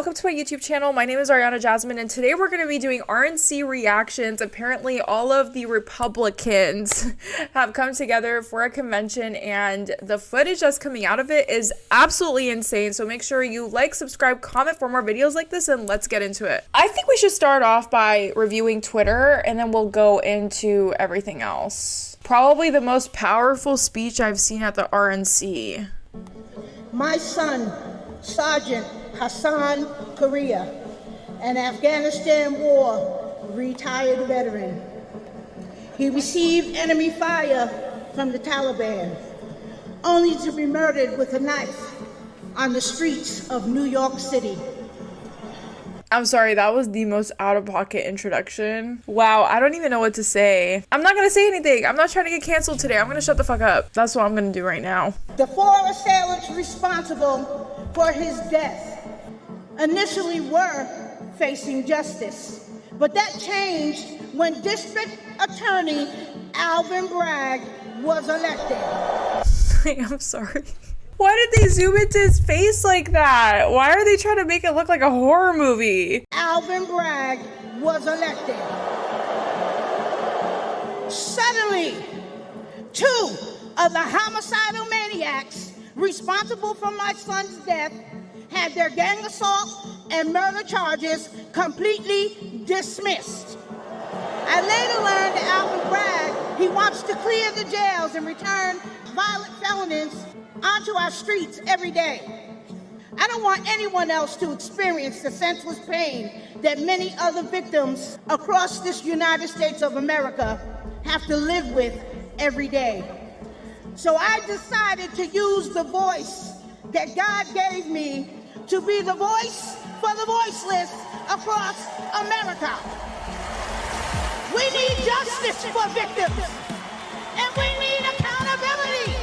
welcome to my YouTube channel. My name is Ariana Jasmine, and today we're going to be doing RNC reactions. Apparently, all of the Republicans have come together for a convention, and the footage that's coming out of it is absolutely insane. So make sure you like, subscribe, comment for more videos like this, and let's get into it. I think we should start off by reviewing Twitter, and then we'll go into everything else. Probably the most powerful speech I've seen at the RNC. My son, Sergeant Hassan Korea, an Afghanistan War retired veteran. He received enemy fire from the Taliban, only to be murdered with a knife on the streets of New York City. I'm sorry, that was the most out-of-pocket introduction. Wow, I don't even know what to say. I'm not gonna say anything. I'm not trying to get canceled today. I'm gonna shut the fuck up. That's what I'm gonna do right now. The four assailants responsible for his death initially were facing justice, but that changed when District Attorney Alvin Bragg was elected. I'm sorry. Why did they zoom into his face like that? Why are they trying to make it look like a horror movie? Alvin Bragg was elected. Suddenly, two of the homicidal maniacs responsible for my son's death had their gang assault and murder charges completely dismissed. I later learned that Alvin Bragg, he wants to clear the jails and return violent felons onto our streets every day. I don't want anyone else to experience the senseless pain that many other victims across this United States of America have to live with every day. So I decided to use the voice that God gave me to be the voice for the voiceless across America. We need justice for victims, and we need accountability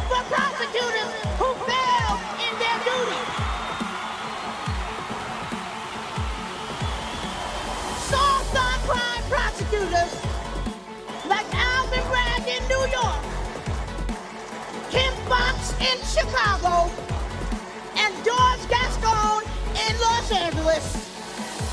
for prosecutors who fail in their duty. Soft on crime prosecutors like Alvin Bragg in New York, Kim Fox in Chicago, and George Gascon in Los Angeles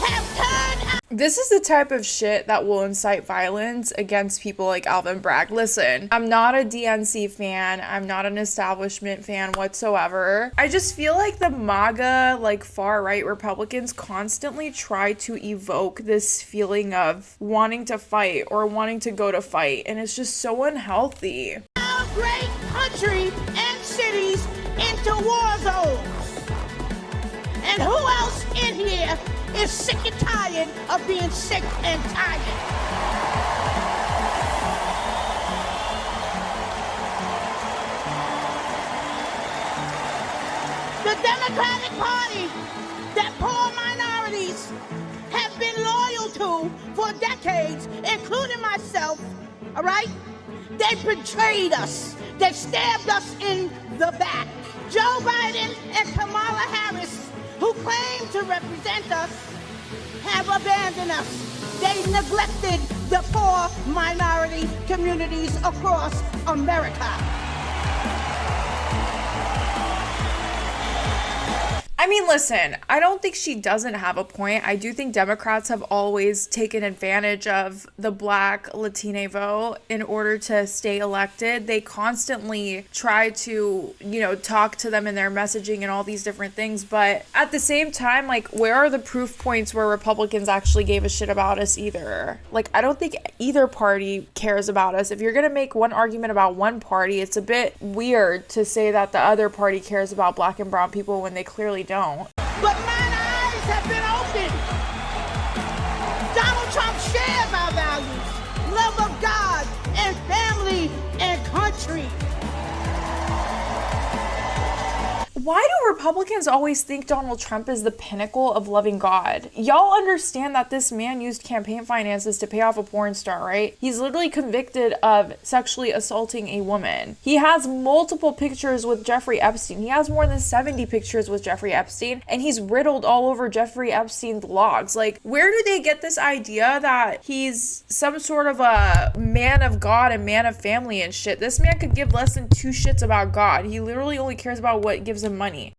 have turned out. This is the type of shit that will incite violence against people like Alvin Bragg. Listen, I'm not a DNC fan. I'm not an establishment fan whatsoever. I just feel like the MAGA, like far-right Republicans constantly try to evoke this feeling of wanting to fight or wanting to go to fight, and it's just so unhealthy. Our great country and cities into war zones. And who else in here is sick and tired of being sick and tired? The Democratic Party that poor minorities have been loyal to for decades, including myself, all right? They betrayed us. They stabbed us in the back. Joe Biden and Kamala Harris, who claim to represent us, have abandoned us. They neglected the poor minority communities across America. I mean, listen, I don't think she doesn't have a point. I do think Democrats have always taken advantage of the Black Latine vote in order to stay elected. They constantly try to, talk to them in their messaging and all these different things. But at the same time, like, where are the proof points where Republicans actually gave a shit about us either? Like, I don't think either party cares about us. If you're going to make one argument about one party, it's a bit weird to say that the other party cares about Black and brown people when they clearly don't. But mine eyes have been opened. Donald Trump shares our values, love of God and family and country. Why do Republicans always think Donald Trump is the pinnacle of loving God? Y'all understand that this man used campaign finances to pay off a porn star, right? He's literally convicted of sexually assaulting a woman. He has multiple pictures with Jeffrey Epstein. He has more than 70 pictures with Jeffrey Epstein, and he's riddled all over Jeffrey Epstein's logs. Like, where do they get this idea that he's some sort of a man of God and man of family and shit? This man could give less than two shits about God. He literally only cares about what gives him money.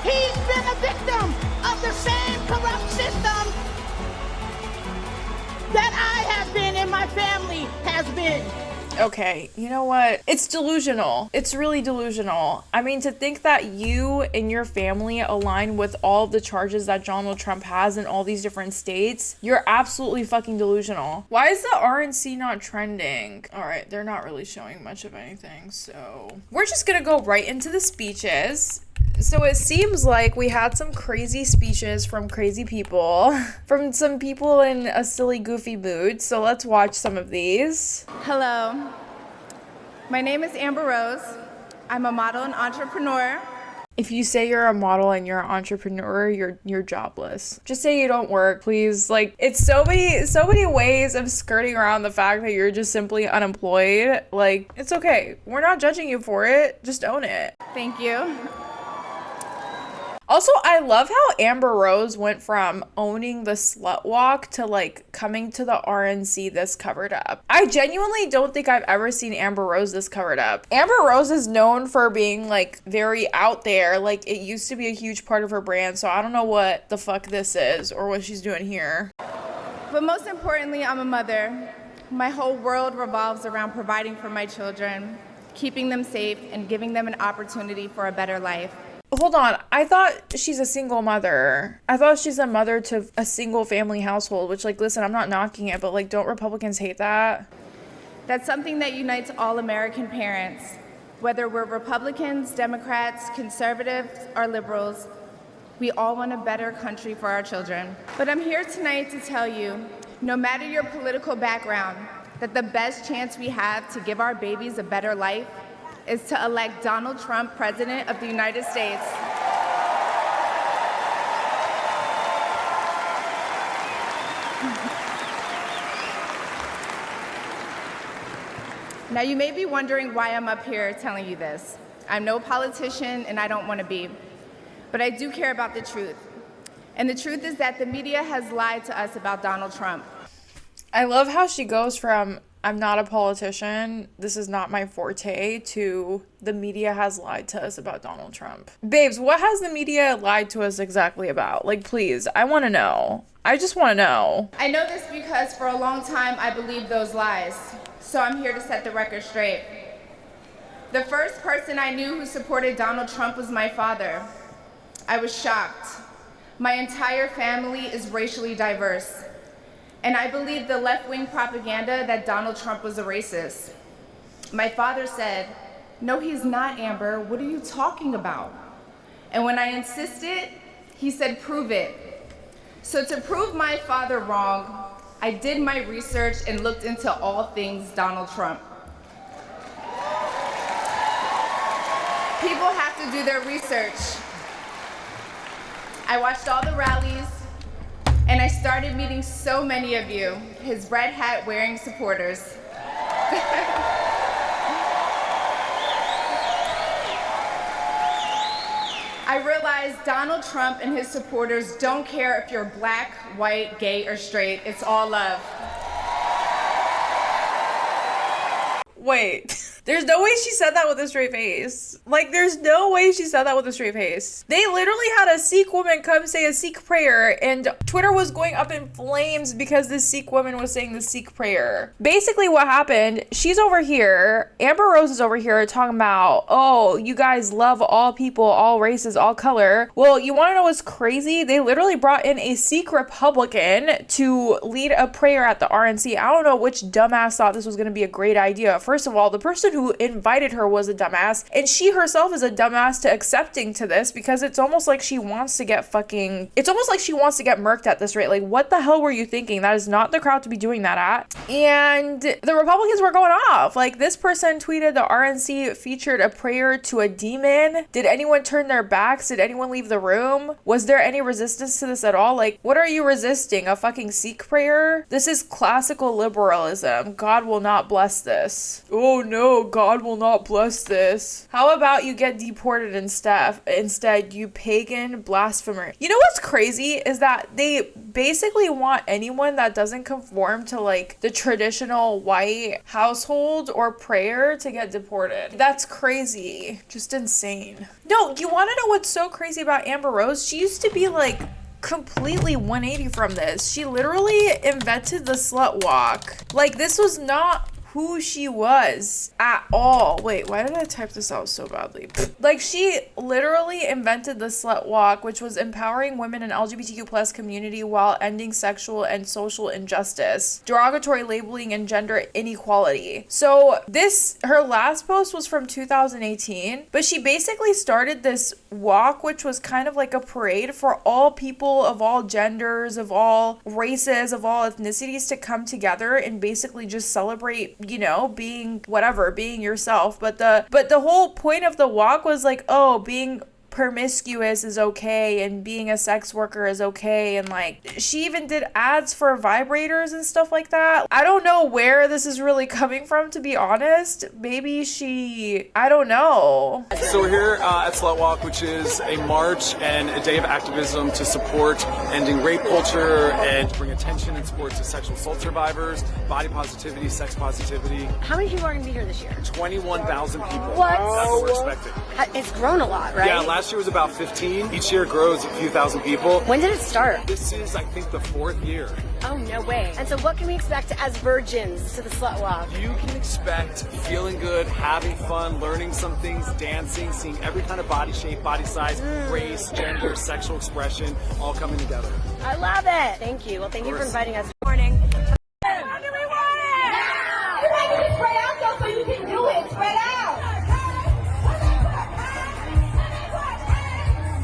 He's been been a victim of the same corrupt system that I have been and my family has been. Okay, you know what? It's delusional. It's really delusional. I mean, to think that you and your family align with all of the charges that Donald Trump has in all these different states, you're absolutely fucking delusional. Why is the RNC not trending? All right, they're not really showing much of anything, so we're just gonna go right into the speeches. So it seems like we had some crazy speeches from crazy people, from some people in a silly, goofy mood. So let's watch some of these. Hello, my name is Amber Rose. I'm a model and entrepreneur. If you say you're a model and you're an entrepreneur, you're jobless. Just say you don't work, please. Like, it's so many ways of skirting around the fact that you're just simply unemployed. Like, it's okay. We're not judging you for it. Just own it. Thank you. Also, I love how Amber Rose went from owning the slut walk to like coming to the RNC this covered up. I genuinely don't think I've ever seen Amber Rose this covered up. Amber Rose is known for being like very out there. Like, it used to be a huge part of her brand. So I don't know what the fuck this is or what she's doing here. But most importantly, I'm a mother. My whole world revolves around providing for my children, keeping them safe, and giving them an opportunity for a better life. Hold on, I thought she's a single mother. I thought she's a mother to a single family household, which, like, listen, I'm not knocking it, but like, don't Republicans hate that? That's something that unites all American parents. Whether we're Republicans, Democrats, conservatives, or liberals, we all want a better country for our children. But I'm here tonight to tell you, no matter your political background, that the best chance we have to give our babies a better life is to elect Donald Trump President of the United States. Now, you may be wondering why I'm up here telling you this. I'm no politician, and I don't want to be. But I do care about the truth. And the truth is that the media has lied to us about Donald Trump. I love how she goes from, I'm not a politician, this is not my forte, to the media has lied to us about Donald Trump. Babes, what has the media lied to us exactly about? Like, please, I want to know. I just want to know. I know this because for a long time I believed those lies. So I'm here to set the record straight. The first person I knew who supported Donald Trump was my father. I was shocked. My entire family is racially diverse. And I believed the left-wing propaganda that Donald Trump was a racist. My father said, "No, he's not, Amber. What are you talking about?" And when I insisted, he said, "Prove it." So to prove my father wrong, I did my research and looked into all things Donald Trump. People have to do their research. I watched all the rallies, and I started meeting so many of you, his red hat wearing supporters. I realized Donald Trump and his supporters don't care if you're black, white, gay, or straight. It's all love. Wait, there's no way she said that with a straight face. Like, there's no way she said that with a straight face. They literally had a Sikh woman come say a Sikh prayer, and Twitter was going up in flames because this Sikh woman was saying the Sikh prayer. Basically what happened, she's over here, Amber Rose is over here talking about, oh, you guys love all people, all races, all color. Well, you want to know what's crazy? They literally brought in a Sikh Republican to lead a prayer at the RNC. I don't know which dumbass thought this was going to be a great idea. First of all, the person who invited her was a dumbass, and she herself is a dumbass to accepting to this, because it's almost like she wants to get murked at this rate. Like, what the hell were you thinking? That is not the crowd to be doing that at. And the Republicans were going off. Like, this person tweeted the RNC featured a prayer to a demon. Did anyone turn their backs? Did anyone leave the room? Was there any resistance to this at all? Like, what are you resisting? A fucking Sikh prayer? This is classical liberalism. God will not bless this. Oh no. oh, God will not bless this. How about you get deported instead, you pagan blasphemer. You know what's crazy is that they basically want anyone that doesn't conform to like the traditional white household or prayer to get deported. That's crazy. Just insane. No, you want to know what's so crazy about Amber Rose? She used to be like completely 180 from this. She literally invented the slut walk. Like, this was not who she was at all. Wait, why did I type this out so badly? Like, she literally invented the slut walk, which was empowering women in LGBTQ plus community while ending sexual and social injustice, derogatory labeling, and gender inequality. So her last post was from 2018, but she basically started this walk, which was kind of like a parade for all people of all genders, of all races, of all ethnicities to come together and basically just celebrate, you know, being whatever, being yourself. But the whole point of the walk was like, oh, being promiscuous is okay and being a sex worker is okay, and like she even did ads for vibrators and stuff like that. I don't know where this is really coming from, to be honest. Maybe I don't know. So we're here at Slut Walk, which is a march and a day of activism to support ending rape culture and to bring attention and support to sexual assault survivors, body positivity, sex positivity. How many people are going to be here this year? 21,000 people. What? That's what we're expecting. It's grown a lot, right? Yeah, last year was about 15. Each year grows a few thousand people. When did it start? This is, I think, the 4th year. Oh, no way. And so what can we expect as virgins to the Slut Walk? You can expect feeling good, having fun, learning some things, dancing, seeing every kind of body shape, body size, race, gender, sexual expression, all coming together. I love it. Thank you. Well, thank you for inviting us. Good morning. How do we want it? Now! You might need to spread out though so you can do it. Spread out.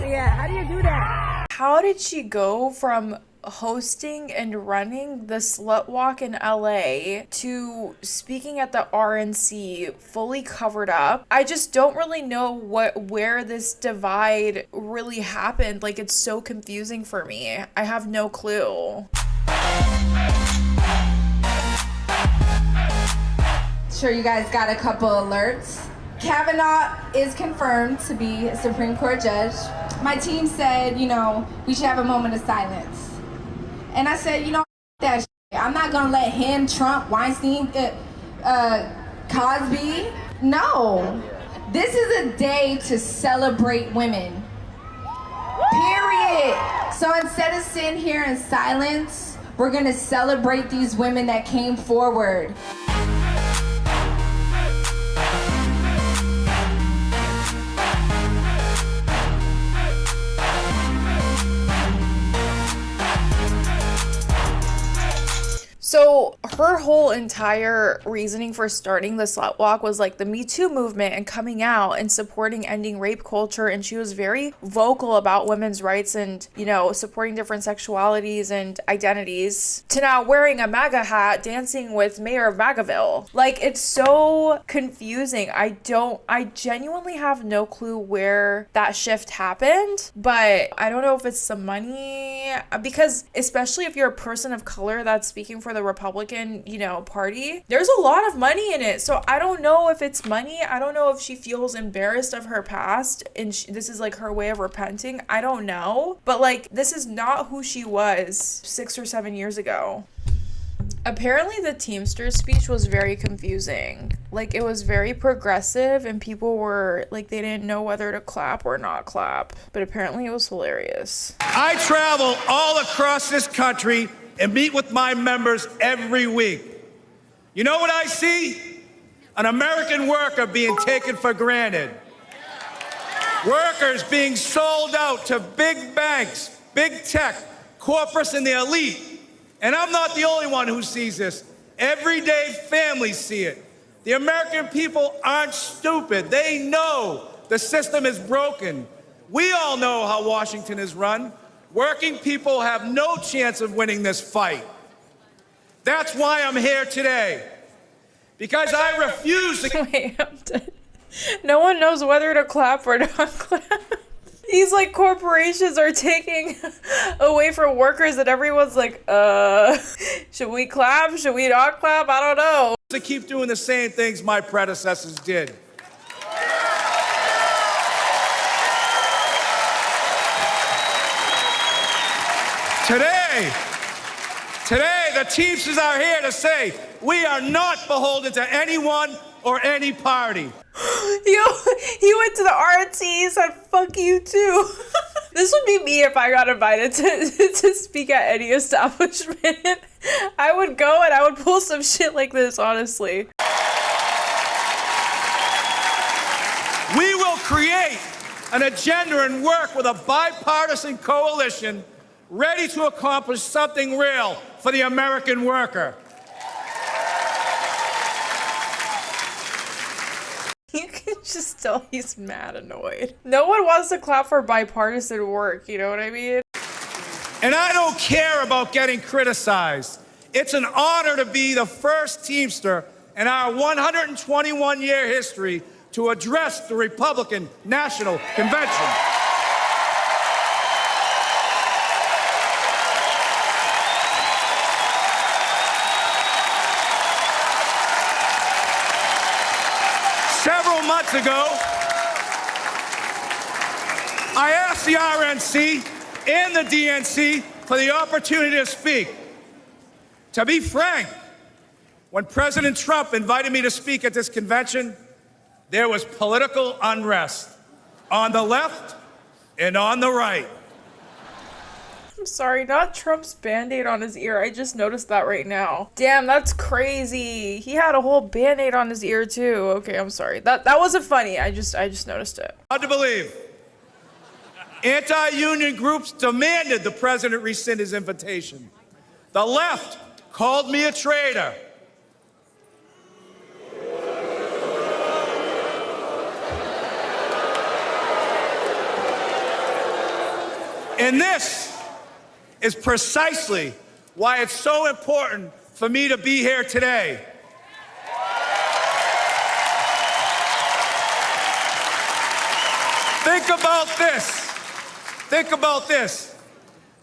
Yeah, how do you do that? How did she go from hosting and running the slut walk in LA to speaking at the RNC fully covered up? I just don't really know where this divide really happened. Like, it's so confusing for me. I have no clue. Sure, you guys got a couple alerts. Kavanaugh is confirmed to be a Supreme Court judge. My team said, you know, we should have a moment of silence. And I said, you know, that shit. I'm not gonna let him, Trump, Weinstein, Cosby. No, this is a day to celebrate women. Period. So instead of sitting here in silence, we're gonna celebrate these women that came forward. So her whole entire reasoning for starting the slut walk was like the Me Too movement and coming out and supporting ending rape culture. And she was very vocal about women's rights and, you know, supporting different sexualities and identities, to now wearing a MAGA hat, dancing with Mayor of MAGAville. Like, it's so confusing. I genuinely have no clue where that shift happened, but I don't know if it's the money, because especially if you're a person of color that's speaking for the Republican, you know, party, there's a lot of money in it. So I don't know if it's money. I don't know if she feels embarrassed of her past and this is like her way of repenting. I don't know. But like, this is not who she was 6 or 7 years ago. Apparently the Teamster speech was very confusing. Like, it was very progressive and people were like, they didn't know whether to clap or not clap. But apparently it was hilarious. I travel all across this country and meet with my members every week. You know what I see? An American worker being taken for granted. Workers being sold out to big banks, big tech, corporates, and the elite. And I'm not the only one who sees this. Everyday families see it. The American people aren't stupid. They know the system is broken. We all know how Washington is run. Working people have no chance of winning this fight. That's why I'm here today. Because I refuse to... Wait, I'm dead. No one knows whether to clap or not clap. These like corporations are taking away from workers and everyone's like, should we clap? Should we not clap? I don't know. to keep doing the same things my predecessors did. Today, the Teamsters are here to say we are not beholden to anyone or any party. Yo, he went to the RNC, he said, fuck you too. This would be me if I got invited to speak at any establishment. I would go and I would pull some shit like this, honestly. We will create an agenda and work with a bipartisan coalition ready to accomplish something real for the American worker. You can just tell he's mad annoyed. No one wants to clap for bipartisan work, you know what I mean? And I don't care about getting criticized. It's an honor to be the first Teamster in our 121-year history to address the Republican National Convention. Several months ago, I asked the RNC and the DNC for the opportunity to speak. To be frank, when President Trump invited me to speak at this convention, there was political unrest on the left and on the right. I'm sorry, not Trump's Band-Aid on his ear. I just noticed that right now. Damn, that's crazy. He had a whole Band-Aid on his ear too. Okay, I'm sorry. That wasn't funny. I just noticed it. Hard to believe. Anti-union groups demanded the president rescind his invitation. The left called me a traitor. And this is precisely why it's so important for me to be here today. Think about this. Think about this.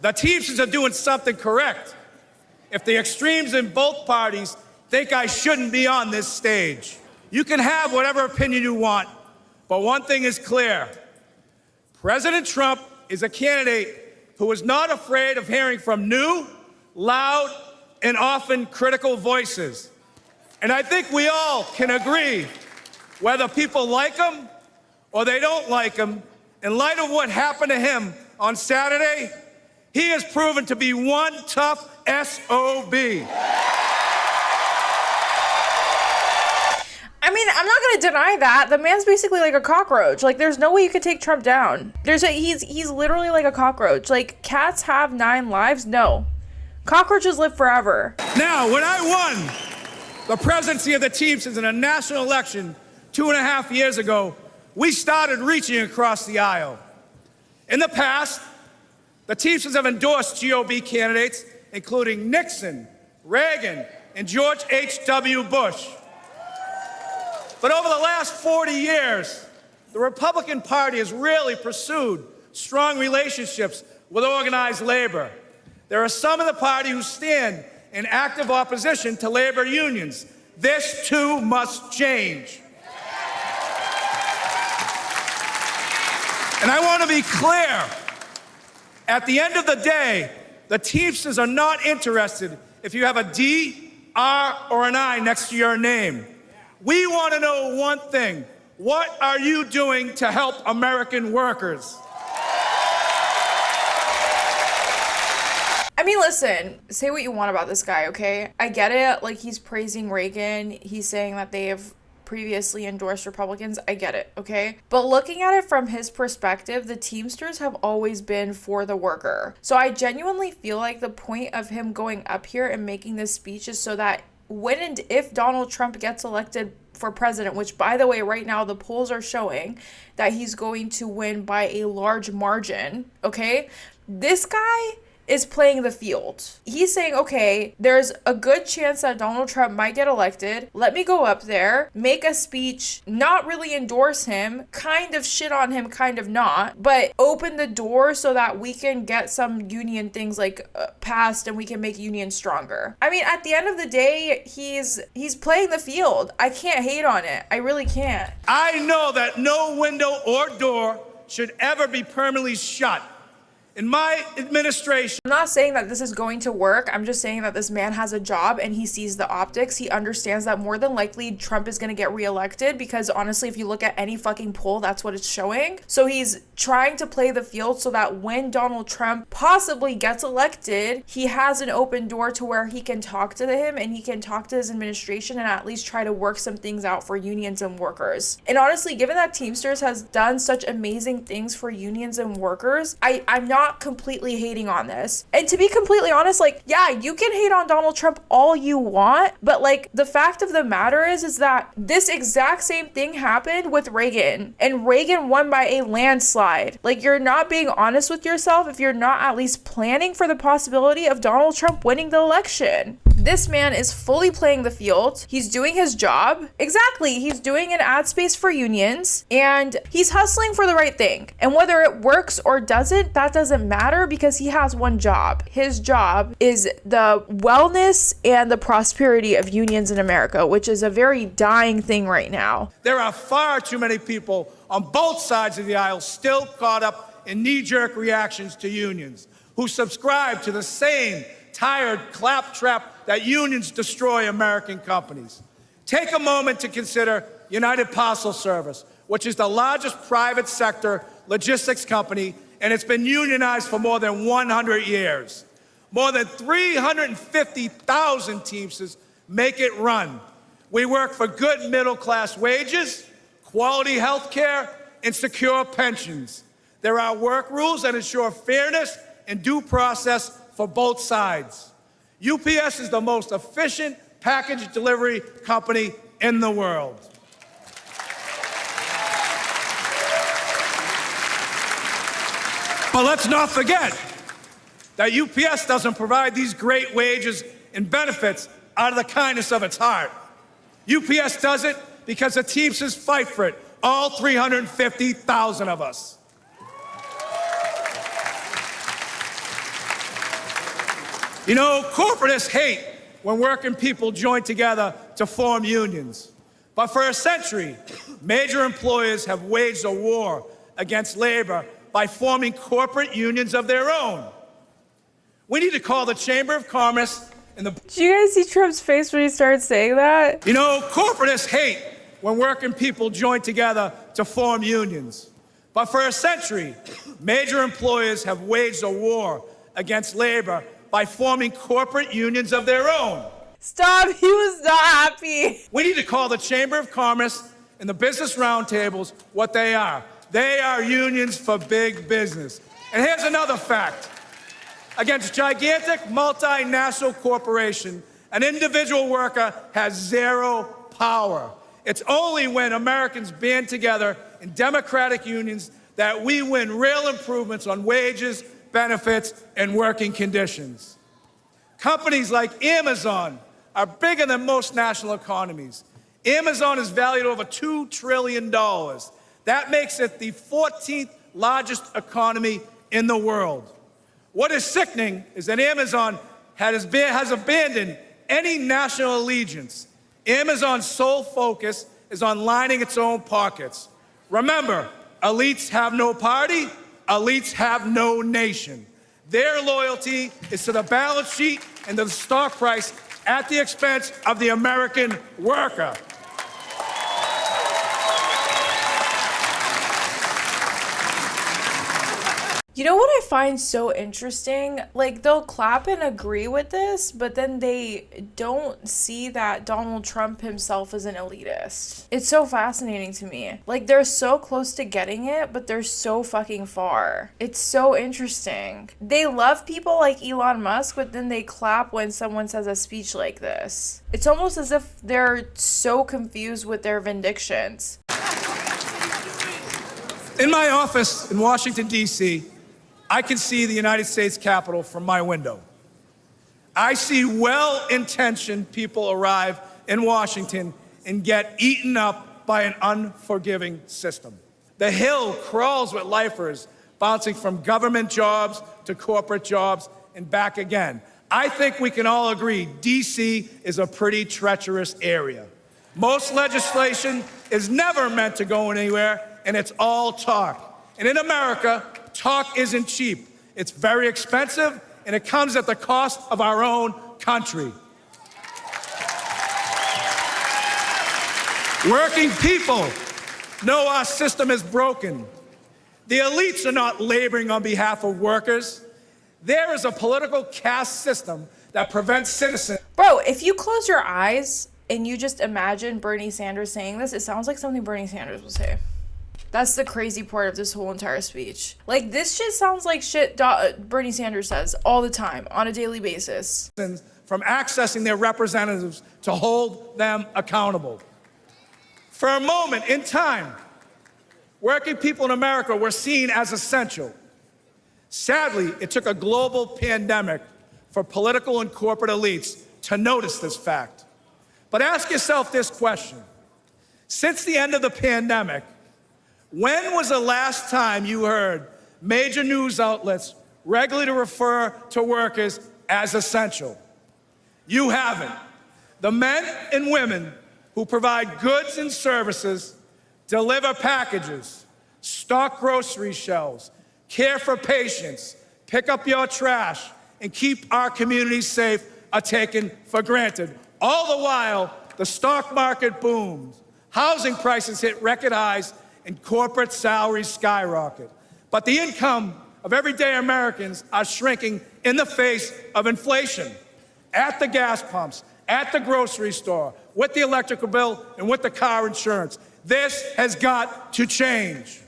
The Teamsters are doing something correct. If the extremes in both parties think I shouldn't be on this stage, you can have whatever opinion you want, but one thing is clear. President Trump is a candidate who is not afraid of hearing from new, loud, and often critical voices. And I think we all can agree, whether people like him or they don't like him, in light of what happened to him on Saturday, he has proven to be one tough SOB. I mean, I'm not gonna deny that. The man's basically like a cockroach. Like, there's no way you could take Trump down. He's literally like a cockroach. Like, cats have 9 lives? No. Cockroaches live forever. Now, when I won the presidency of the Teamsters in a national election 2.5 years ago, we started reaching across the aisle. In the past, the Teamsters have endorsed GOP candidates, including Nixon, Reagan, and George H.W. Bush. But over the last 40 years, the Republican Party has really pursued strong relationships with organized labor. There are some in the party who stand in active opposition to labor unions. This too must change. And I want to be clear. At the end of the day, the Teamsters are not interested if you have a D, R, or an I next to your name. We want to know one thing. What are you doing to help American workers? I mean, listen, say what you want about this guy, okay? I get it. Like, he's praising Reagan. He's saying that they have previously endorsed Republicans. I get it, okay? But looking at it from his perspective, the Teamsters have always been for the worker. So I genuinely feel like the point of him going up here and making this speech is so that when and if Donald Trump gets elected for president, which, by the way, right now the polls are showing that he's going to win by a large margin, okay? This guy is playing the field. He's saying, okay, there's a good chance that Donald Trump might get elected. Let me go up there, make a speech, not really endorse him, kind of shit on him, kind of not, but open the door so that we can get some union things like passed and we can make unions stronger. I mean, at the end of the day, he's playing the field. I can't hate on it. I really can't. I know that no window or door should ever be permanently shut. In my administration, I'm not saying that this is going to work. I'm just saying that this man has a job and he sees the optics. He understands that more than likely Trump is going to get reelected because honestly, if you look at any fucking poll, that's what it's showing. So he's trying to play the field so that when Donald Trump possibly gets elected, he has an open door to where he can talk to him and he can talk to his administration and at least try to work some things out for unions and workers. And honestly, given that Teamsters has done such amazing things for unions and workers, I'm not completely hating on this. And to be completely honest, like, yeah, you can hate on Donald Trump all you want, but like the fact of the matter is that this exact same thing happened with Reagan, and Reagan won by a landslide. Like, you're not being honest with yourself if you're not at least planning for the possibility of Donald Trump winning the election. This man is fully playing the field. He's doing his job. Exactly. He's doing an ad space for unions and he's hustling for the right thing. And whether it works or doesn't, that doesn't matter because he has one job. His job is the wellness and the prosperity of unions in America, which is a very dying thing right now. there are far too many people on both sides of the aisle still caught up in knee-jerk reactions to unions, who subscribe to the same tired claptrap that unions destroy American companies. Take a moment to consider United Parcel Service, which is the largest private sector logistics company, and it's been unionized for more than 100 years. More than 350,000 Teamsters make it run. We work for good middle-class wages, quality health care, and secure pensions. There are work rules that ensure fairness and due process for both sides. UPS is the most efficient package delivery company in the world. But let's not forget that UPS doesn't provide these great wages and benefits out of the kindness of its heart. UPS does it because the Teamsters fight for it, all 350,000 of us. You know, corporatists hate when working people join together to form unions. But for a century, major employers have waged a war against labor by forming corporate unions of their own. We need to call the Chamber of Commerce and the... Did you guys see Trump's face when he started saying that? You know, corporatists hate when working people join together to form unions. But for a century, major employers have waged a war against labor by forming corporate unions of their own. Stop, he was not happy. We need to call the Chamber of Commerce and the business roundtables what they are. They are unions for big business. And here's another fact. Against gigantic multinational corporation, an individual worker has zero power. It's only when Americans band together in democratic unions that we win real improvements on wages, benefits, and working conditions. Companies like Amazon are bigger than most national economies. Amazon is valued over $2 trillion. That makes it the 14th largest economy in the world. What is sickening is that Amazon has abandoned any national allegiance. Amazon's sole focus is on lining its own pockets. Remember, elites have no party, elites have no nation. Their loyalty is to the balance sheet and to the stock price at the expense of the American worker. You know what I find so interesting? Like, they'll clap and agree with this, but then they don't see that Donald Trump himself is an elitist. It's so fascinating to me. Like, they're so close to getting it, but they're so fucking far. It's so interesting. They love people like Elon Musk, but then they clap when someone says a speech like this. It's almost as if they're so confused with their vindictions. In my office in Washington, D.C., I can see the United States Capitol from my window. I see well-intentioned people arrive in Washington and get eaten up by an unforgiving system. The Hill crawls with lifers bouncing from government jobs to corporate jobs and back again. I think we can all agree D.C. is a pretty treacherous area. Most legislation is never meant to go anywhere, and it's all talk. And in America, talk isn't cheap. It's very expensive, and it comes at the cost of our own country. Working people know our system is broken. The elites are not laboring on behalf of workers. There is a political caste system that prevents citizens. Bro, if you close your eyes and you just imagine Bernie Sanders saying this, it sounds like something Bernie Sanders would say. That's the crazy part of this whole entire speech. Like, this shit sounds like shit Bernie Sanders says all the time, on a daily basis. From accessing their representatives to hold them accountable. For a moment in time, working people in America were seen as essential. Sadly, it took a global pandemic for political and corporate elites to notice this fact. But ask yourself this question. Since the end of the pandemic, when was the last time you heard major news outlets regularly refer to workers as essential? You haven't. The men and women who provide goods and services, deliver packages, stock grocery shelves, care for patients, pick up your trash, and keep our communities safe are taken for granted. All the while, the stock market booms, housing prices hit record highs, and corporate salaries skyrocket. But the income of everyday Americans are shrinking in the face of inflation. At the gas pumps, at the grocery store, with the electrical bill, and with the car insurance. This has got to change.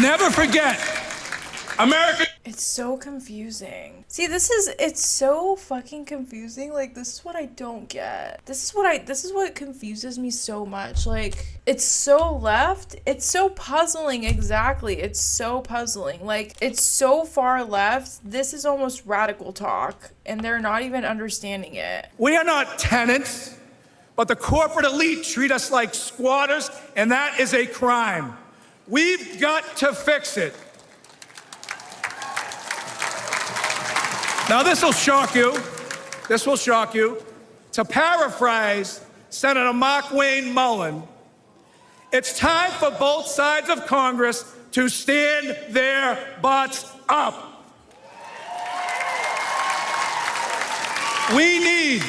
Never forget, America. It's so confusing. See, it's so fucking confusing. Like, this is what I don't get. This is what confuses me so much. Like, it's so left. It's so puzzling. Exactly. It's so puzzling. Like, it's so far left. This is almost radical talk, and they're not even understanding it. We are not tenants, but the corporate elite treat us like squatters, and that is a crime. We've got to fix it. Now, this will shock you. This will shock you. To paraphrase Senator Mark Wayne Mullen, it's time for both sides of Congress to stand their butts up. We need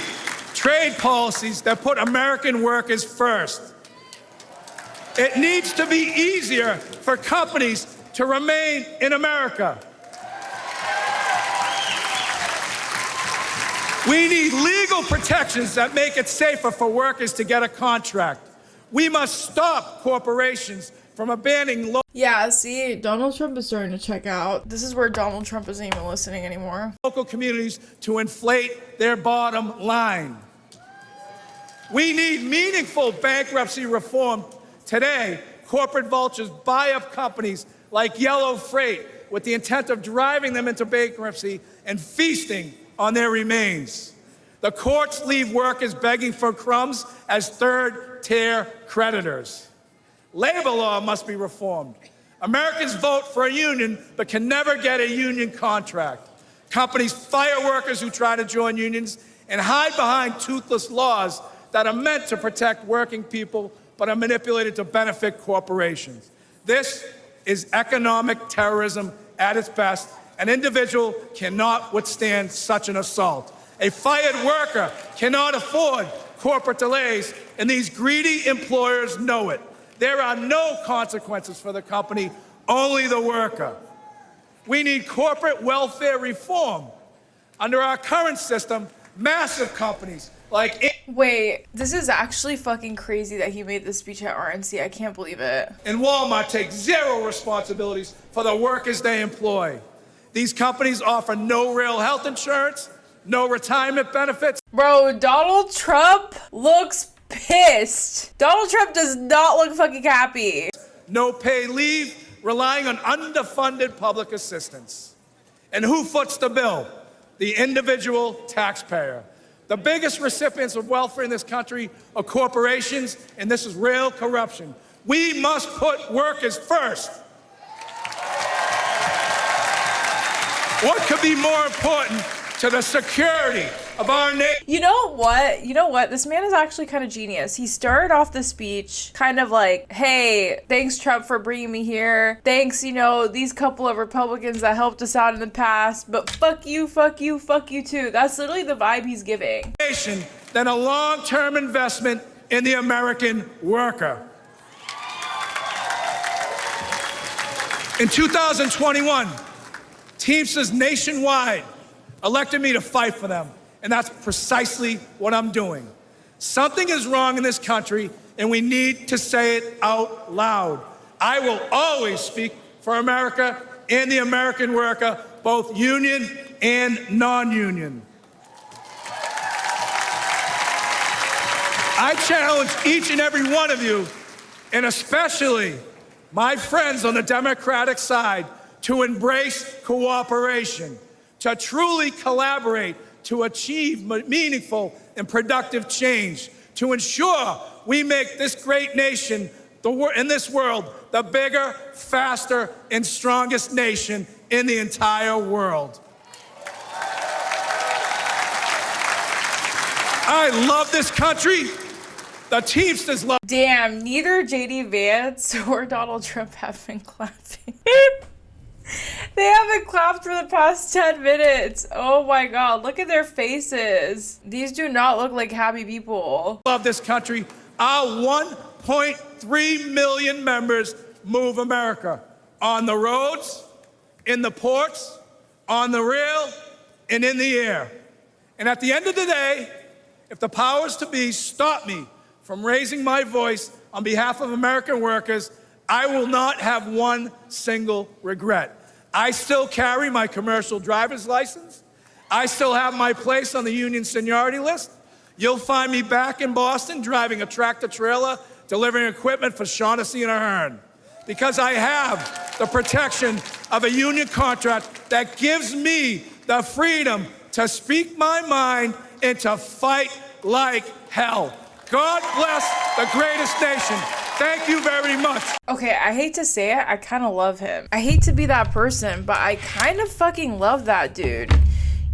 trade policies that put American workers first. It needs to be easier for companies to remain in America. We need legal protections that make it safer for workers to get a contract. We must stop corporations from abandoning Yeah, see, Donald Trump is starting to check out. This is where Donald Trump isn't even listening anymore. local communities to inflate their bottom line. We need meaningful bankruptcy reform. Today, corporate vultures buy up companies like Yellow Freight with the intent of driving them into bankruptcy and feasting on their remains. The courts leave workers begging for crumbs as third-tier creditors. Labor law must be reformed. Americans vote for a union but can never get a union contract. Companies fire workers who try to join unions and hide behind toothless laws that are meant to protect working people but are manipulated to benefit corporations. This is economic terrorism at its best. An individual cannot withstand such an assault. A fired worker cannot afford corporate delays, and these greedy employers know it. There are no consequences for the company, only the worker. We need corporate welfare reform. Under our current system, massive companies like Wait, this is actually fucking crazy that he made this speech at RNC. I can't believe it. and Walmart take zero responsibilities for the workers they employ. These companies offer no real health insurance, no retirement benefits. Bro, Donald Trump looks pissed. Donald Trump does not look fucking happy. No paid leave, relying on underfunded public assistance. And who foots the bill? The individual taxpayer. The biggest recipients of welfare in this country are corporations, and this is real corruption. We must put workers first. What could be more important to the security of our nation? You know what? This man is actually kind of genius. He started off the speech kind of like, hey, thanks Trump for bringing me here. Thanks, these couple of Republicans that helped us out in the past, but fuck you too. That's literally the vibe he's giving. Than a long-term investment in the American worker. In 2021, Teamsters nationwide elected me to fight for them, and that's precisely what I'm doing. Something is wrong in this country, and we need to say it out loud. I will always speak for America and the American worker, both union and non-union. I challenge each and every one of you, and especially my friends on the Democratic side, to embrace cooperation, to truly collaborate, to achieve meaningful and productive change, to ensure we make this great nation in this world the bigger, faster, and strongest nation in the entire world. I love this country. The Teamsters love. Damn, neither JD Vance or Donald Trump have been clapping. They haven't clapped for the past 10 minutes. Oh my God, look at their faces. These do not look like happy people. Love this country. Our 1.3 million members move America on the roads, in the ports, on the rail, and in the air. And at the end of the day, if the powers to be stop me from raising my voice on behalf of American workers, I will not have one single regret. I still carry my commercial driver's license. I still have my place on the union seniority list. You'll find me back in Boston driving a tractor trailer, delivering equipment for Shaughnessy and Ahern, because I have the protection of a union contract that gives me the freedom to speak my mind and to fight like hell. God bless the greatest nation. Thank you very much. Okay, I hate to say it, I kind of love him. I hate to be that person, but I kind of fucking love that dude.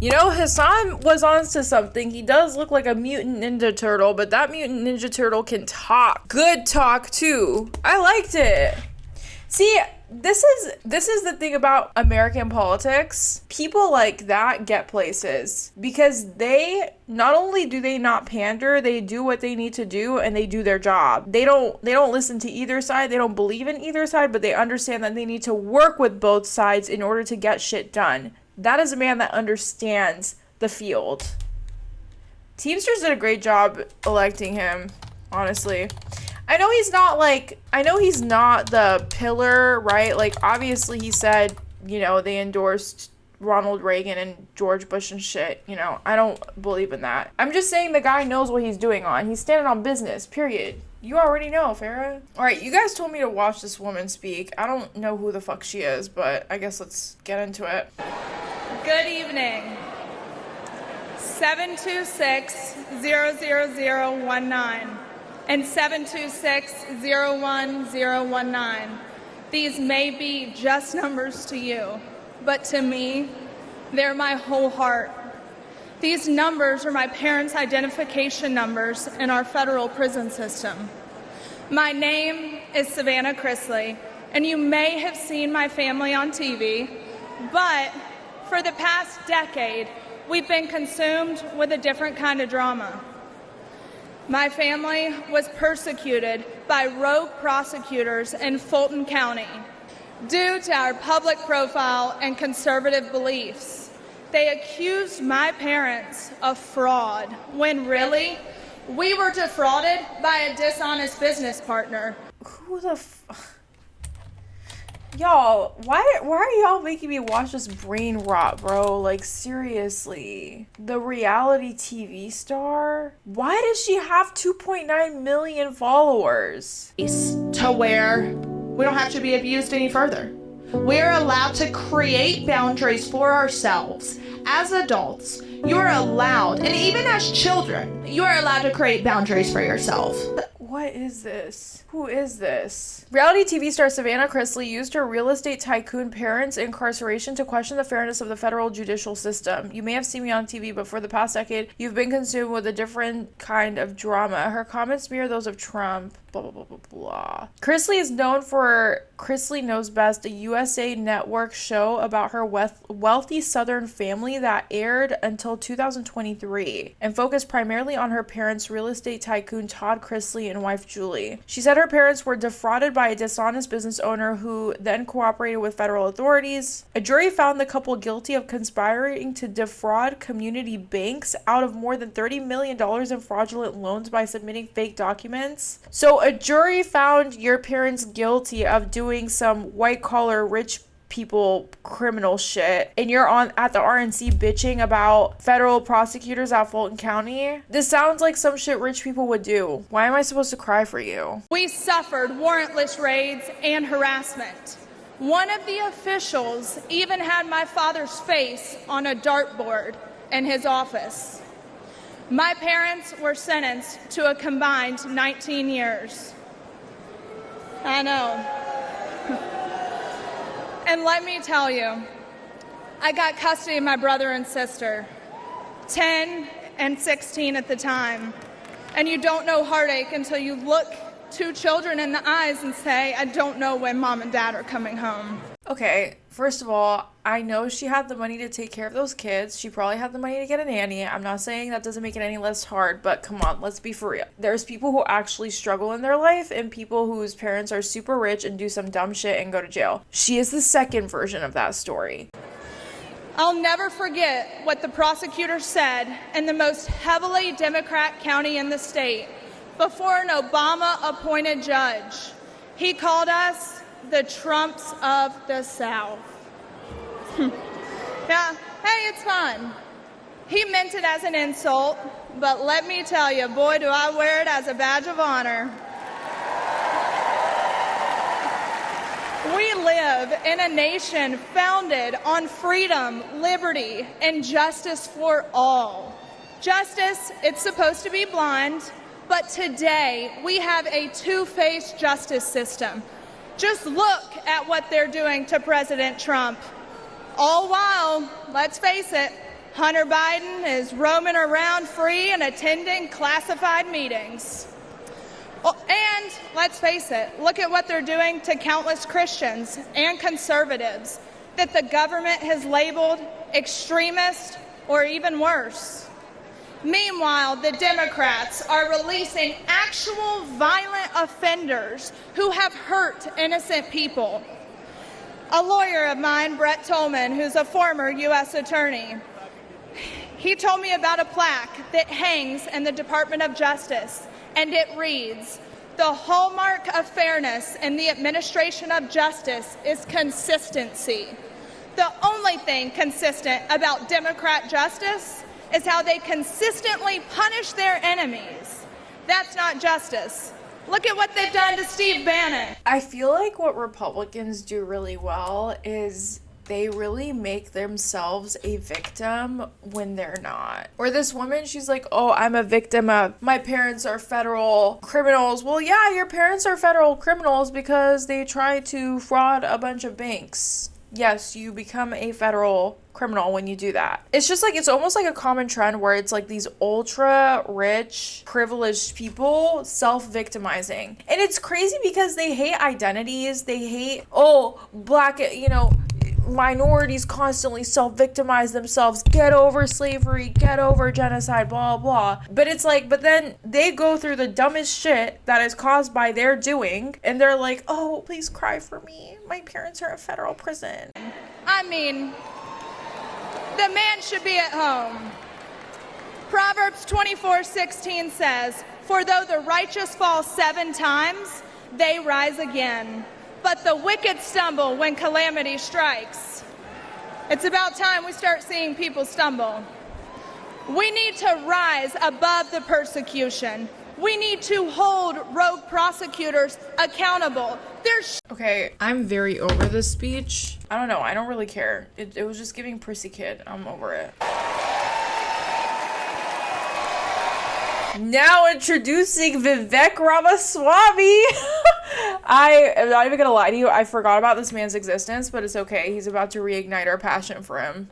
Hassan was onto something. He does look like a mutant ninja turtle, but that mutant ninja turtle can talk. Good talk, too. I liked it. See, this is the thing about American politics. People like that get places because they not only do they not pander, they do what they need to do and they do their job. They don't listen to either side. They don't believe in either side, but they understand that they need to work with both sides in order to get shit done. That is a man that understands the field. Teamsters did a great job electing him, honestly. I know he's not the pillar, right? Like, obviously he said, they endorsed Ronald Reagan and George Bush and shit. I don't believe in that. I'm just saying the guy knows what he's doing on. He's standing on business, period. You already know, Farrah. All right, you guys told me to watch this woman speak. I don't know who the fuck she is, but I guess let's get into it. Good evening. 726-00019. And 726-01019. These may be just numbers to you, but to me, they're my whole heart. These numbers are my parents' identification numbers in our federal prison system. My name is Savannah Chrisley, and you may have seen my family on TV, but for the past decade, we've been consumed with a different kind of drama. My family was persecuted by rogue prosecutors in Fulton County due to our public profile and conservative beliefs. They accused my parents of fraud when really we were defrauded by a dishonest business partner. Who the Y'all, why are y'all making me watch this brain rot, bro? Like, seriously. The reality TV star? Why does she have 2.9 million followers? To where we don't have to be abused any further. We're allowed to create boundaries for ourselves. As adults, you are allowed, and even as children, you are allowed to create boundaries for yourself. What is this? Who is this? Reality TV star Savannah Chrisley used her real estate tycoon parents' incarceration to question the fairness of the federal judicial system. You may have seen me on TV, but for the past decade, you've been consumed with a different kind of drama. Her comments mirror those of Trump. Blah, blah, blah, blah, blah. Chrisley is known for Chrisley Knows Best, a USA Network show about her wealthy Southern family that aired until 2023 and focused primarily on her parents, real estate tycoon Todd Chrisley and wife Julie. She said her parents were defrauded by a dishonest business owner who then cooperated with federal authorities. A jury found the couple guilty of conspiring to defraud community banks out of more than $30 million in fraudulent loans by submitting fake documents. So a jury found your parents guilty of doing some white-collar rich people criminal shit, and you're on at the RNC bitching about federal prosecutors at Fulton County? This sounds like some shit rich people would do. Why am I supposed to cry for you? We suffered warrantless raids and harassment. One of the officials even had my father's face on a dartboard in his office. My parents were sentenced to a combined 19 years. I know. And let me tell you, I got custody of my brother and sister, 10 and 16 at the time. And you don't know heartache until you look two children in the eyes and say, I don't know when mom and dad are coming home. Okay, first of all, I know she had the money to take care of those kids. She probably had the money to get a nanny. I'm not saying that doesn't make it any less hard, but come on, let's be for real. There's people who actually struggle in their life and people whose parents are super rich and do some dumb shit and go to jail. She is the second version of that story. I'll never forget what the prosecutor said in the most heavily Democrat county in the state before an Obama-appointed judge. He called us the Trumps of the South. Yeah, hey, it's fun. He meant it as an insult, but let me tell you, boy, do I wear it as a badge of honor. We live in a nation founded on freedom, liberty, and justice for all. Justice, it's supposed to be blind, but today we have a two-faced justice system. Just look at what they're doing to President Trump. All while, let's face it, Hunter Biden is roaming around free and attending classified meetings. And let's face it, look at what they're doing to countless Christians and conservatives that the government has labeled extremist or even worse. Meanwhile, the Democrats are releasing actual violent offenders who have hurt innocent people. A lawyer of mine, Brett Tolman, who's a former U.S. attorney, he told me about a plaque that hangs in the Department of Justice, and it reads, "The hallmark of fairness in the administration of justice is consistency. The only thing consistent about Democrat justice is how they consistently punish their enemies. That's not justice. Look at what they've done to Steve Bannon." I feel like what Republicans do really well is they really make themselves a victim when they're not. Or this woman, she's like, oh, I'm a victim of my parents are federal criminals. Well, yeah, your parents are federal criminals because they tried to fraud a bunch of banks. Yes, you become a federal criminal when you do that. It's just like, it's almost like a common trend where it's like these ultra rich, privileged people self-victimizing. And it's crazy because they hate identities. They hate, black, minorities constantly self-victimize themselves. Get over slavery, get over genocide, blah, blah. But it's like, but then they go through the dumbest shit that is caused by their doing. And they're like, oh, please cry for me. My parents are in federal prison. I mean, the man should be at home. Proverbs 24:16 says, "For though the righteous fall 7 times, they rise again. but the wicked stumble when calamity strikes. It's about time we start seeing people stumble. We need to rise above the persecution. We need to hold rogue prosecutors accountable. Okay, I'm very over this speech. I don't know. I don't really care. It was just giving prissy kid. I'm over it. Now introducing Vivek Ramaswamy. I am not even gonna lie to you. I forgot about this man's existence, but it's okay. He's about to reignite our passion for him.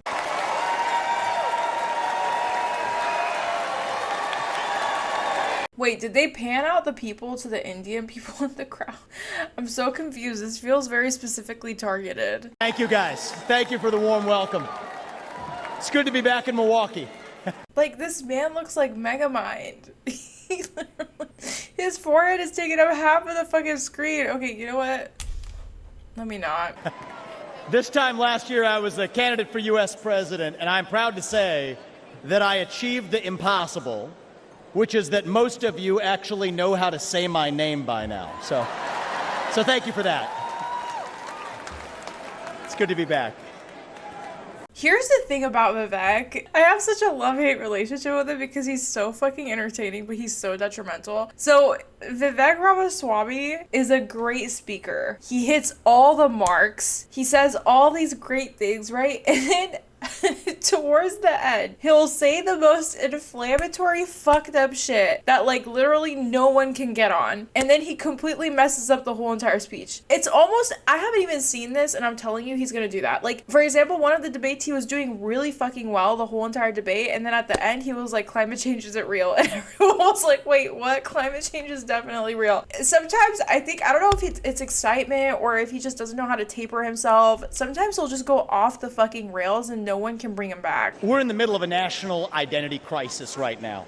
Wait, did they pan out the people to the Indian people in the crowd? I'm so confused. This feels very specifically targeted. Thank you, guys. Thank you for the warm welcome. It's good to be back in Milwaukee. Like, this man looks like Megamind. His forehead is taking up half of the fucking screen. Okay, you know what? Let me not. This time last year, I was a candidate for U.S. president, and I'm proud to say that I achieved the impossible, which is that most of you actually know how to say my name by now. So thank you for that. It's good to be back. Here's the thing about Vivek. I have such a love-hate relationship with him because he's so fucking entertaining, but he's so detrimental. So Vivek Ramaswamy is a great speaker. He hits all the marks. He says all these great things, right? And then towards the end, he'll say the most inflammatory, fucked up shit that like literally no one can get on. And then he completely messes up the whole entire speech. It's almost, I haven't even seen this and I'm telling you he's gonna do that. Like, for example, one of the debates he was doing really fucking well the whole entire debate, and then at the end he was like, climate change isn't real. And everyone was like, wait, what? Climate change is definitely real. Sometimes I think, I don't know if it's excitement or if he just doesn't know how to taper himself. Sometimes he'll just go off the fucking rails and no one can bring him back. We're in the middle of a national identity crisis right now.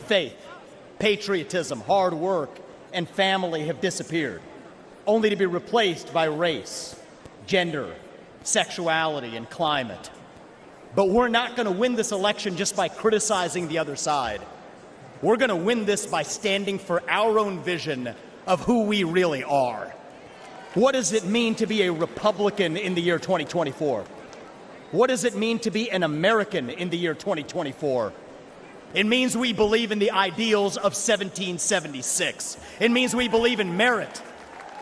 Faith, patriotism, hard work, and family have disappeared, only to be replaced by race, gender, sexuality, and climate. But we're not going to win this election just by criticizing the other side. We're going to win this by standing for our own vision of who we really are. What does it mean to be a Republican in the year 2024? What does it mean to be an American in the year 2024? It means we believe in the ideals of 1776. It means we believe in merit,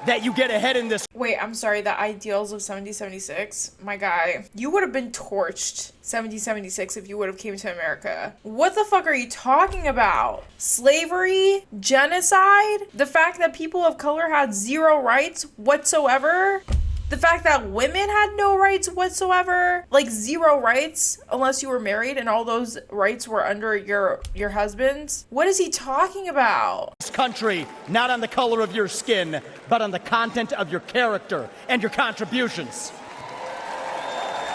that you get ahead in this. Wait, I'm sorry, the ideals of 1776? My guy, you would have been torched 1776 if you would have came to America. What the fuck are you talking about? Slavery? Genocide? The fact that people of color had zero rights whatsoever? The fact that women had no rights whatsoever, like zero rights unless you were married and all those rights were under your husband's. What is he talking about? This country, not on the color of your skin, but on the content of your character and your contributions.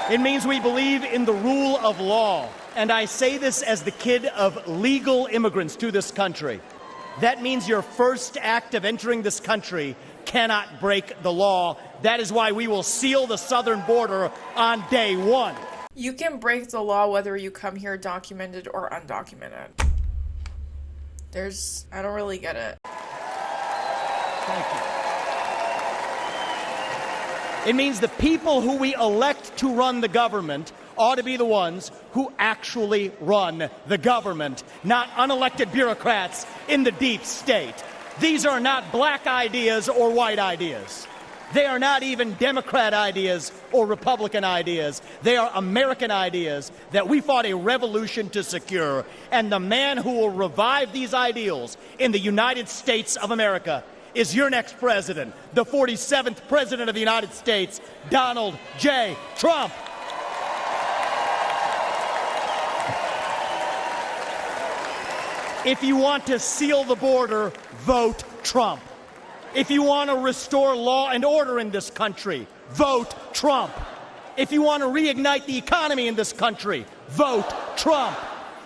It means we believe in the rule of law. And I say this as the kid of legal immigrants to this country. That means your first act of entering this country cannot break the law. That is why we will seal the southern border on day one. You can break the law whether you come here documented or undocumented. I don't really get it. Thank you. It means the people who we elect to run the government ought to be the ones who actually run the government, not unelected bureaucrats in the deep state. These are not black ideas or white ideas. They are not even Democrat ideas or Republican ideas. They are American ideas that we fought a revolution to secure. And the man who will revive these ideals in the United States of America is your next president, the 47th president of the United States, Donald J. Trump. If you want to seal the border, vote Trump. If you want to restore law and order in this country, vote Trump. If you want to reignite the economy in this country, vote Trump.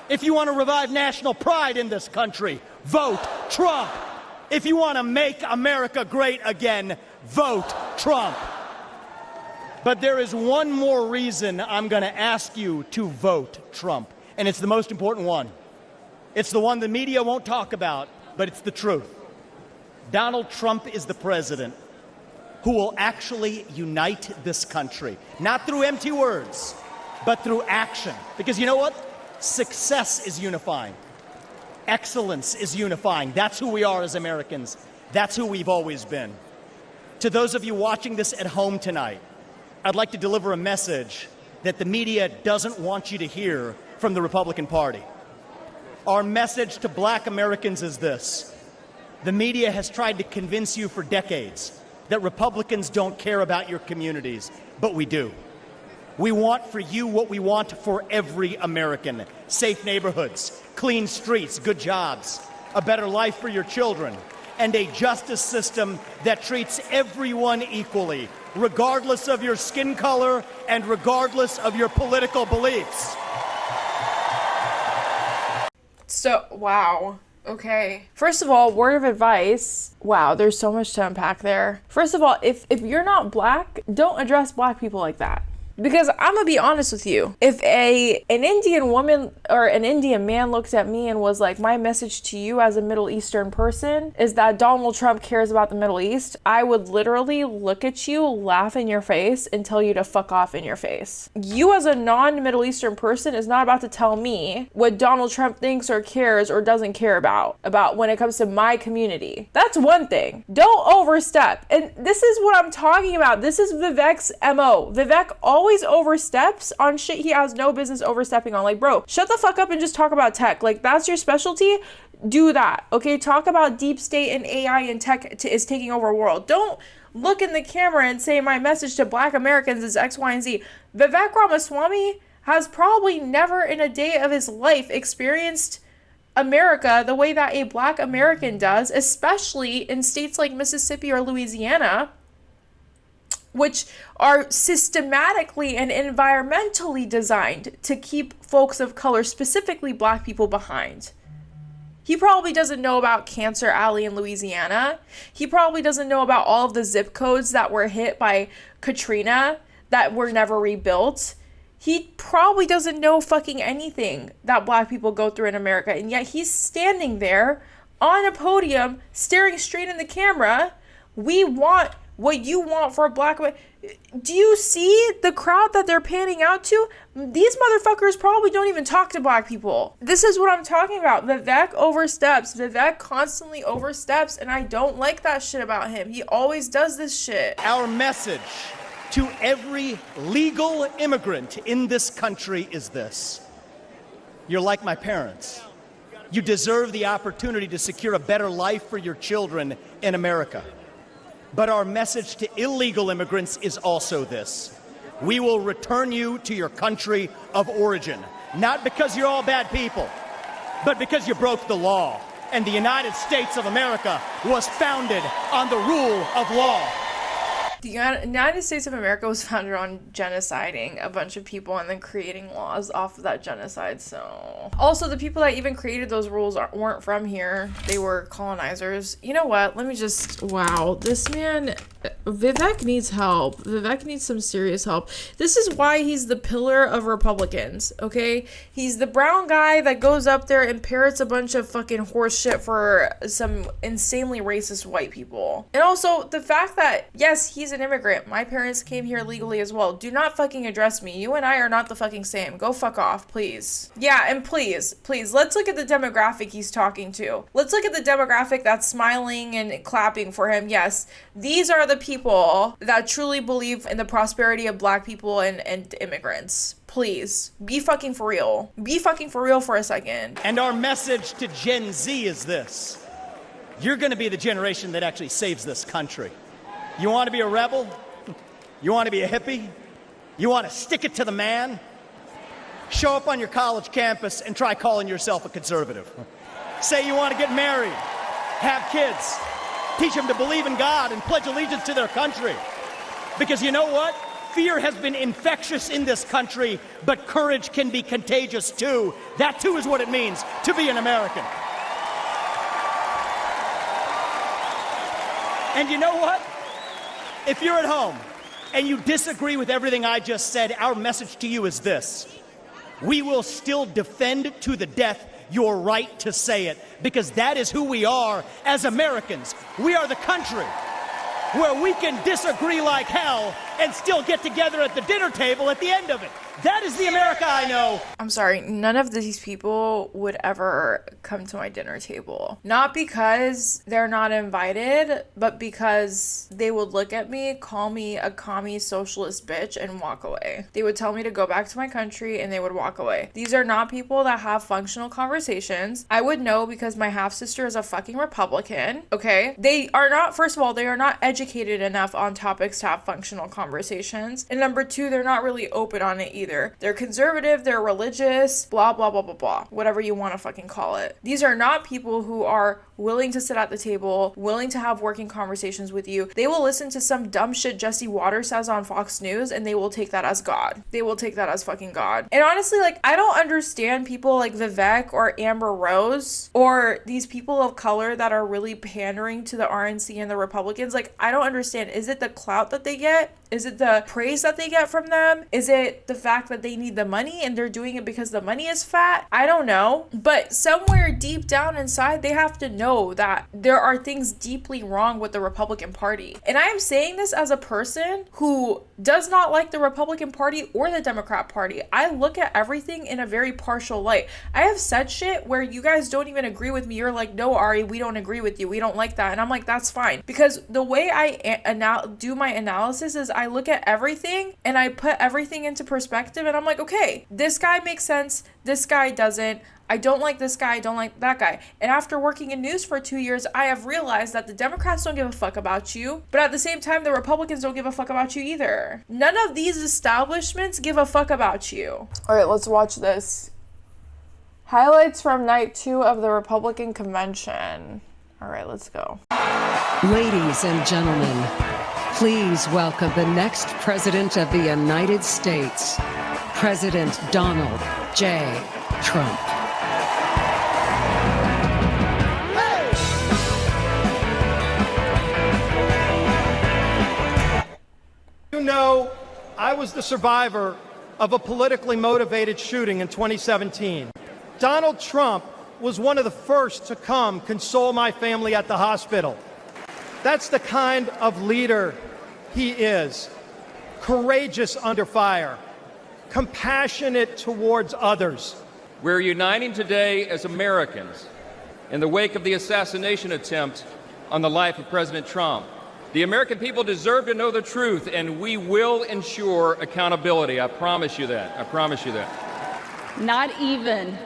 If you want to revive national pride in this country, vote Trump. If you want to make America great again, vote Trump. But there is one more reason I'm going to ask you to vote Trump, and it's the most important one. It's the one the media won't talk about, but it's the truth. Donald Trump is the president who will actually unite this country. Not through empty words, but through action. Because you know what? Success is unifying. Excellence is unifying. That's who we are as Americans. That's who we've always been. To those of you watching this at home tonight, I'd like to deliver a message that the media doesn't want you to hear from the Republican Party. Our message to black Americans is this. The media has tried to convince you for decades that Republicans don't care about your communities, but we do. We want for you what we want for every American. Safe neighborhoods, clean streets, good jobs, a better life for your children, and a justice system that treats everyone equally, regardless of your skin color and regardless of your political beliefs. So, wow. Okay. First of all, word of advice. Wow, there's so much to unpack there. First of all, if you're not black, don't address black people like that. Because I'm gonna be honest with you. If an Indian woman or an Indian man looked at me and was like, my message to you as a Middle Eastern person is that Donald Trump cares about the Middle East, I would literally look at you, laugh in your face, and tell you to fuck off in your face. You as a non-Middle Eastern person is not about to tell me what Donald Trump thinks or cares or doesn't care about when it comes to my community. That's one thing. Don't overstep. And this is what I'm talking about. This is Vivek's MO. Vivek always oversteps on shit he has no business overstepping on. Like, bro, shut the fuck up and just talk about tech. Like, that's your specialty. Do that. Okay, talk about deep state and AI and tech is taking over the world. Don't look in the camera and say my message to black Americans is X, Y, and Z. Vivek Ramaswamy has probably never in a day of his life experienced America the way that a black American does, especially in states like Mississippi or Louisiana, which are systematically and environmentally designed to keep folks of color, specifically black people, behind. He probably doesn't know about Cancer Alley in Louisiana. He probably doesn't know about all of the zip codes that were hit by Katrina that were never rebuilt. He probably doesn't know fucking anything that black people go through in America. And yet he's standing there on a podium, staring straight in the camera. We want what you want for a black man. Do you see the crowd that they're panning out to? These motherfuckers probably don't even talk to black people. This is what I'm talking about. Vivek oversteps. Vivek constantly oversteps, and I don't like that shit about him. He always does this shit. Our message to every legal immigrant in this country is this. You're like my parents. You deserve the opportunity to secure a better life for your children in America. But our message to illegal immigrants is also this. We will return you to your country of origin, not because you're all bad people, but because you broke the law. And the United States of America was founded on the rule of law. The United States of America was founded on genociding a bunch of people and then creating laws off of that genocide. So, also, the people that even created those rules weren't from here. They were colonizers. You know what? Let me just... Wow. This man... Vivek needs help. Vivek needs some serious help. This is why he's the pillar of Republicans, okay? He's the brown guy that goes up there and parrots a bunch of fucking horse shit for some insanely racist white people. And also, the fact that, yes, he's an immigrant. My parents came here legally as well. Do not fucking address me. You and I are not the fucking same. Go fuck off, please. Yeah, and please, let's look at the demographic he's talking to. Let's look at the demographic that's smiling and clapping for him. Yes, these are the people that truly believe in the prosperity of black people and immigrants. Please, be fucking for real. Be fucking for real for a second. And our message to Gen Z is this. You're going to be the generation that actually saves this country. You want to be a rebel? You want to be a hippie? You want to stick it to the man? Show up on your college campus and try calling yourself a conservative. Say you want to get married, have kids, teach them to believe in God and pledge allegiance to their country. Because you know what? Fear has been infectious in this country, but courage can be contagious too. That too is what it means to be an American. And you know what? If you're at home and you disagree with everything I just said, our message to you is this. We will still defend to the death your right to say it, because that is who we are as Americans. We are the country where we can disagree like hell and still get together at the dinner table at the end of it. That is the America I know. I'm sorry, none of these people would ever come to my dinner table. Not because they're not invited, but because they would look at me, call me a commie socialist bitch, and walk away. They would tell me to go back to my country, and they would walk away. These are not people that have functional conversations. I would know because my half-sister is a fucking Republican, okay? They are not, first of all, they are not educated enough on topics to have functional conversations. And number two, they're not really open on it either. They're conservative, they're religious, blah, blah, blah, blah, blah. Whatever you want to fucking call it. These are not people who are willing to sit at the table, willing to have working conversations with you. They will listen to some dumb shit Jesse Waters says on Fox News and they will take that as God. They will take that as fucking God. And honestly, like, I don't understand people like Vivek or Amber Rose or these people of color that are really pandering to the RNC and the Republicans. Like, I don't understand. Is it the clout that they get? Is it the praise that they get from them? Is it the fact that they need the money and they're doing it because the money is fat? I don't know. But somewhere deep down inside, they have to know that there are things deeply wrong with the Republican Party. And I am saying this as a person who does not like the Republican Party or the Democrat Party. I look at everything in a very partial light. I have said shit where you guys don't even agree with me. You're like, no, Ari, we don't agree with you. We don't like that. And I'm like, that's fine. Because the way I do my analysis is I look at everything and I put everything into perspective and I'm like, okay, this guy makes sense. This guy doesn't. I don't like this guy, I don't like that guy. And after working in news for 2 years, I have realized that the Democrats don't give a fuck about you, but at the same time, the Republicans don't give a fuck about you either. None of these establishments give a fuck about you. All right, let's watch this. Highlights from night 2 of the Republican convention. All right, let's go. Ladies and gentlemen, please welcome the next President of the United States, President Donald J. Trump. You know, I was the survivor of a politically motivated shooting in 2017. Donald Trump was one of the first to come console my family at the hospital. That's the kind of leader he is. Courageous under fire, compassionate towards others. We're uniting today as Americans in the wake of the assassination attempt on the life of President Trump. The American people deserve to know the truth, and we will ensure accountability. I promise you that. I promise you that. Not even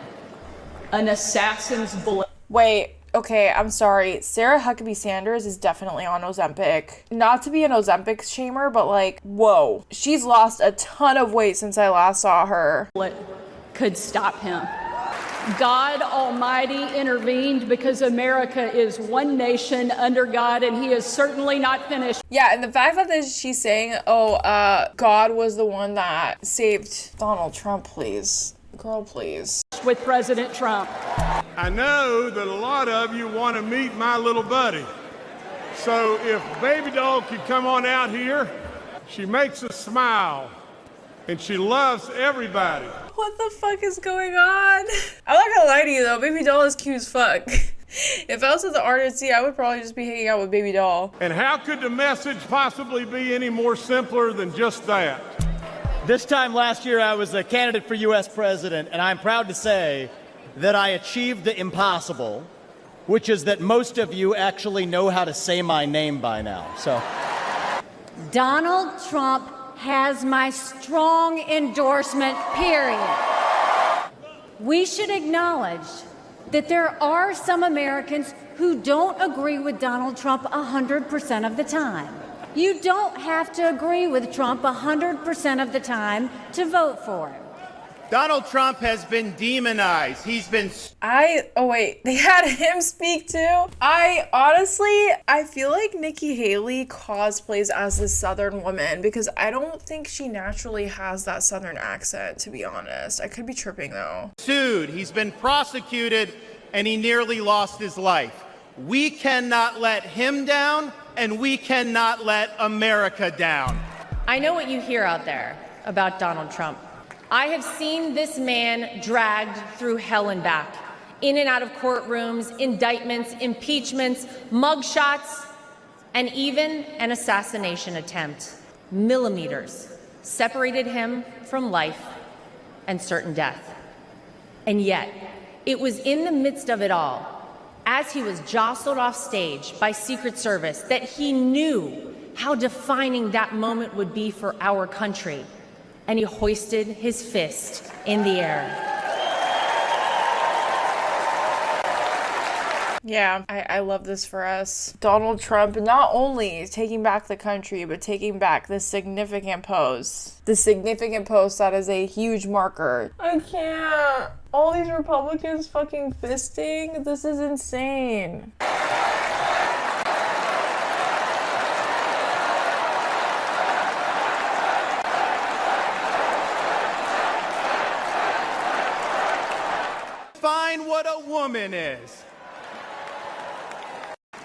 an assassin's bullet. Wait, okay, I'm sorry. Sarah Huckabee Sanders is definitely on Ozempic. Not to be an Ozempic shamer, but like, whoa. She's lost a ton of weight since I last saw her. Could stop him. God Almighty intervened because America is one nation under God, and he is certainly not finished. Yeah, and the fact that she's saying, God was the one that saved Donald Trump, please. Girl, please. With President Trump. I know that a lot of you want to meet my little buddy. So if Baby Doll could come on out here, she makes us smile, and she loves everybody. What the fuck is going on? I'm not gonna lie to you though, Baby Doll is cute as fuck. If I was at the RNC, I would probably just be hanging out with Baby Doll. And how could the message possibly be any more simpler than just that? This time last year, I was a candidate for U.S. president, and I'm proud to say that I achieved the impossible, which is that most of you actually know how to say my name by now. So, Donald Trump has my strong endorsement, period. We should acknowledge that there are some Americans who don't agree with Donald Trump 100% of the time. You don't have to agree with Trump 100% of the time to vote for him. Donald Trump has been demonized. He's been... Oh wait, they had him speak too? I feel like Nikki Haley cosplays as this Southern woman because I don't think she naturally has that Southern accent, to be honest. I could be tripping though. Sued, he's been prosecuted, and he nearly lost his life. We cannot let him down, and we cannot let America down. I know what you hear out there about Donald Trump. I have seen this man dragged through hell and back, in and out of courtrooms, indictments, impeachments, mugshots. and even an assassination attempt. Millimeters separated him from life and certain death. And yet, it was in the midst of it all, as he was jostled off stage by Secret Service, that he knew how defining that moment would be for our country. And he hoisted his fist in the air. Yeah, I love this for us. Donald Trump not only taking back the country, but taking back the significant post. The significant post that is a huge marker. I can't. All these Republicans fucking fisting? This is insane. Define what a woman is.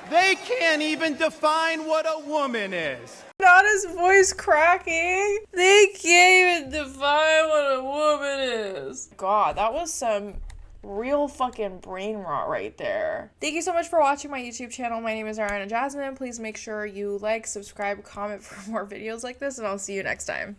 They can't even define what a woman is. Not his voice cracking. They can't even define what a woman is. God, that was some real fucking brain rot right there. Thank you so much for watching my YouTube channel. My name is Ariana Jasmine. Please make sure you like, subscribe, comment for more videos like this, and I'll see you next time.